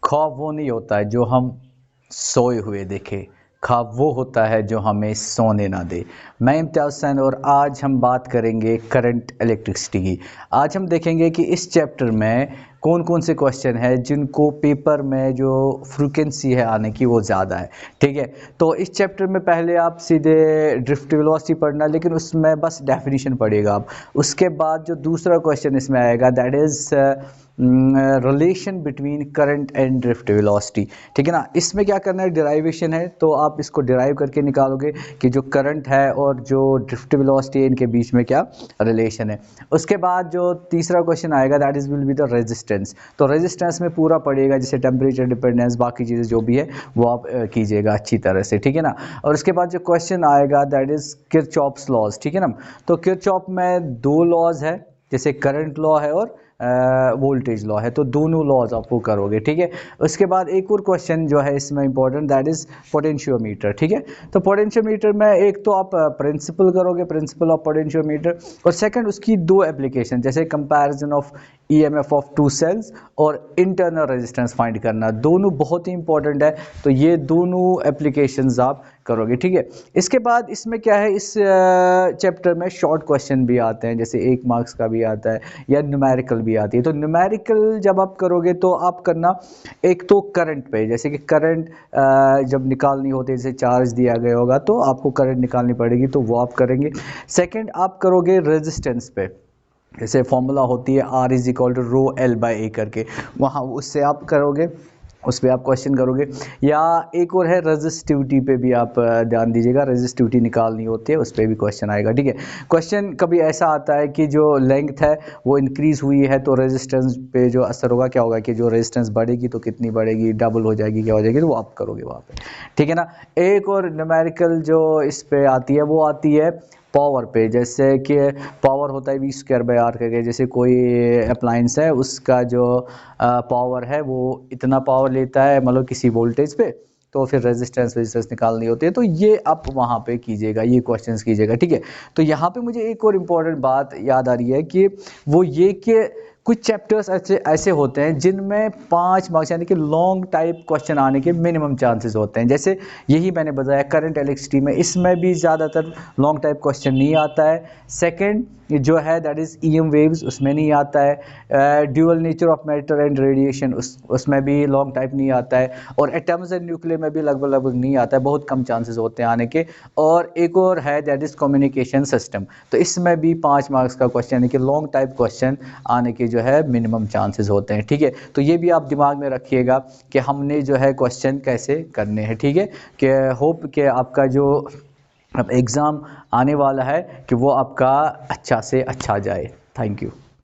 ख्वाब वो नहीं होता है जो हम सोए हुए देखें, ख्वाब वो होता है जो हमें सोने ना दे। मैं इम्तियाज़ हुसैन और आज हम बात करेंगे करंट इलेक्ट्रिसिटी की। आज हम देखेंगे कि इस चैप्टर में कौन कौन से क्वेश्चन है जिनको पेपर में जो फ्रीक्वेंसी है आने की वो ज़्यादा है। ठीक है, तो इस चैप्टर में पहले आप सीधे ड्रिफ्ट वेलोसिटी पढ़ना, लेकिन उसमें बस डेफिनेशन पढ़ेगा आप। उसके बाद जो दूसरा क्वेश्चन इसमें आएगा that is relation between current and drift velocity. ठीक है ना, इसमें क्या करना है, डिराइवेशन है, तो आप इसको डिराइव करके निकालोगे कि जो करंट है और जो ड्रिफ्ट वेलोसिटी है इनके बीच में क्या रिलेशन है। उसके बाद जो तीसरा क्वेश्चन आएगा that is will be the resistance. तो रेजिस्टेंस में पूरा पड़ेगा, जैसे टेम्परेचर डिपेंडेंस, बाकी चीज़ें जो भी है वो आप कीजिएगा अच्छी तरह से। ठीक है ना, और उसके बाद जो क्वेश्चन आएगा दैट इज किरचॉफ्स लॉज। ठीक है ना, तो किरचॉफ में दो लॉज है, जैसे करंट लॉ है और वोल्टेज लॉ है, तो दोनों लॉज आपको करोगे। ठीक है, उसके बाद एक और क्वेश्चन जो है इसमें इंपॉर्टेंट दैट इज पोटेंशियोमीटर। ठीक है, तो पोटेंशियोमीटर में एक तो आप प्रिंसिपल करोगे, प्रिंसिपल ऑफ पोटेंशियोमीटर, और सेकंड उसकी दो एप्लीकेशन, जैसे comparison of EMF of two cells और इंटरनल रेजिस्टेंस फाइंड करना, दोनों बहुत ही इंपॉर्टेंट है। तो ये दोनों एप्लीकेशंस आप करोगे। ठीक है, इसके बाद इसमें क्या है, इस चैप्टर में शॉर्ट क्वेश्चन भी आते हैं, जैसे 1 मार्क्स का भी आता है या न्यूमेरिकल भी आती है। तो न्यूमेरिकल जब आप करोगे तो आप करना एक तो करंट पे, जैसे कि करंट जब निकालनी होती है, जैसे चार्ज दिया गया होगा तो आपको करंट निकालनी पड़ेगी, तो वो आप करेंगे। सेकेंड आप करोगे रेजिस्टेंस पे, जैसे फॉर्मूला होती है R is equal to rho L by A करके, वहाँ उससे आप करोगे, उस पर आप क्वेश्चन करोगे। या एक और है रेजिस्टिविटी पे भी आप ध्यान दीजिएगा, रेजिस्टिविटी निकालनी होती है, उस पर भी क्वेश्चन आएगा। ठीक है, क्वेश्चन कभी ऐसा आता है कि जो लेंथ है वो इंक्रीज हुई है तो रेजिस्टेंस पे जो असर होगा क्या होगा कि जो रेजिस्टेंस बढ़ेगी तो कितनी बढ़ेगी, डबल हो जाएगी, क्या हो जाएगी, तो वो आप करोगे वहाँ पे। ठीक है ना, एक और न्यूमेरिकल जो इस पे आती है वो आती है पावर पे, जैसे कि पावर होता है V²/R करके, जैसे कोई अप्लायंस है उसका जो पावर है वो इतना पावर लेता है, मतलब किसी वोल्टेज पे, तो फिर रेजिस्टेंस निकालनी होती है, तो ये आप वहाँ पे कीजिएगा, ये क्वेश्चंस कीजिएगा। ठीक है, तो यहाँ पे मुझे एक और इम्पॉर्टेंट बात याद आ रही है कि वो ये कि कुछ चैप्टर्स ऐसे होते हैं जिनमें 5 मार्क्स यानी कि लॉन्ग टाइप क्वेश्चन आने के मिनिमम चांसेस होते हैं, जैसे यही मैंने बताया करंट इलेक्ट्रिसिटी में, इसमें भी ज़्यादातर लॉन्ग टाइप क्वेश्चन नहीं आता है। सेकंड जो है दैट इज़ EM वेव्स, उसमें नहीं आता है। Dual nature of matter and radiation, उसमें भी लॉन्ग टाइप नहीं आता है। और एटम्स एंड न्यूक्लियर में भी लगभग नहीं आता है, बहुत कम चांसेस होते हैं आने के। और एक और है दैट इज़ कम्युनिकेशन सिस्टम, तो इसमें भी 5 मार्क्स का क्वेश्चन यानी कि लॉन्ग टाइप क्वेश्चन आने के जो है मिनिमम चांसेस होते हैं। ठीक है, तो ये भी आप दिमाग में रखिएगा कि हमने जो है क्वेश्चन कैसे करने हैं। ठीक है, कि होप कि आपका जो अब एग्ज़ाम आने वाला है कि वो आपका अच्छा से अच्छा जाए। Thank you.